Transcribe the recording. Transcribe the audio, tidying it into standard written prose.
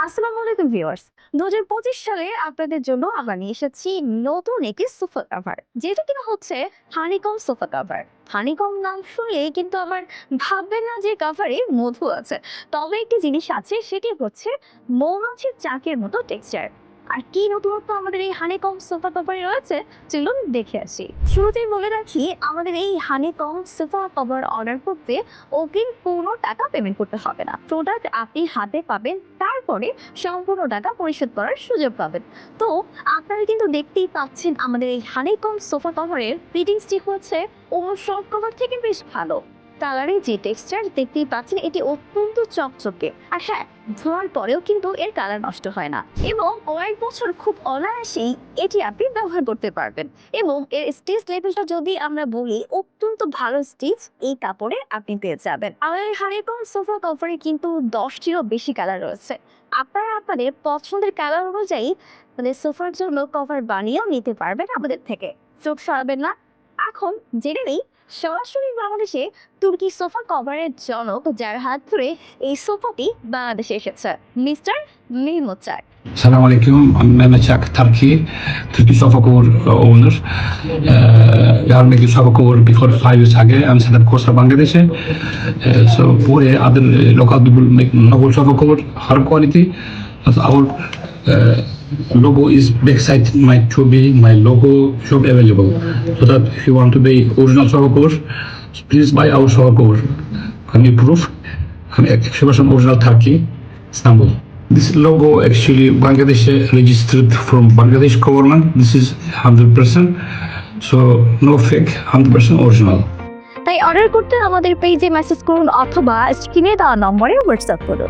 আসসালামু আলাইকুম ভিউয়ার্স। 2025 সালে আপনাদের জন্য আবার নিয়ে এসেছি নতুন একটি সোফা কভার, যেটা কিনা হচ্ছে হানিকম সোফা কভার। হানিকম নাম শুনলেই কিন্তু আমার ভাববেন না যে কভারে মধু আছে। তবে একটি জিনিস আছে, সেটি হচ্ছে মৌমাছির চাকের মতো টেক্সচার। আর কি নতুনত্ব আমাদের এই হানিকম সোফা কভারে রয়েছে, চলুন দেখে আসি। শুরুতেই বলে রাখি, আমাদের এই হানিকম সোফা কভার অর্ডার করতে অগ্রিম কোনো টাকা পেমেন্ট করতে হবে না। প্রোডাক্ট আপনি হাতে পাবেন, তারপরে সম্পূর্ণ টাকা পরিশোধ করার সুযোগ পাবেন। তো আপনারা কিন্তু দেখতেই পাচ্ছেন, আমাদের এই হানিকম সোফা কভারের ফিটিংসটি হচ্ছে অন্য সব কভার থেকে বেশ ভালো। কালারে যে টেক্সচার দেখতেই পাচ্ছেন, এটি অত্যন্ত চকচকে। আর হ্যাঁ, ধোয়ার পরেও কিন্তু এর কালার নষ্ট হয় না, এবং কয়েক বছর খুব অনায়াসেই এটি আপনি ব্যবহার করতে পারবেন। এবং এর স্টিচ লেভেলটা যদি আমরা বলি, অত্যন্ত ভালো স্টিচ এই কাপড়ে আপনি পেয়ে যাবেন। আমাদের হানিকম সোফা কভারে কিন্তু 10টিরও বেশি কালার রয়েছে। আপনারা আপনাদের পছন্দের কালার অনুযায়ী সোফার জন্য কভার বানিয়েও নিতে পারবেন আমাদের থেকে। চোখ সরাবেন না। এখন জেনে নেই সরাসরি বাংলাদেশে তুর্কি সোফা কভারের জনক, যার হাত ধরে এই সোফাটি বাংলাদেশে এসেছে, মিস্টার মেহমুদ চাক। Assalamu alaikum. I'm Mehmet Çak, Turkey sofa cover owner. We are making sofa cover before 5 years ago. I'm set up course Bangladesh. So for other local people make novel sofa cover, high quality. But our logo is backside my logo shop available. So that if you want to buy original sofa cover, please buy our sofa cover. Can you prove? I'm 100% original Turkey, Istanbul. This logo actually Bangladesh registered from Bangladesh government. This is 100%. So no fake, 100% original. তাই order করতে আমাদের পেজে message করুন অথবা স্ক্রিনে দেওয়া নম্বরে WhatsApp করুন।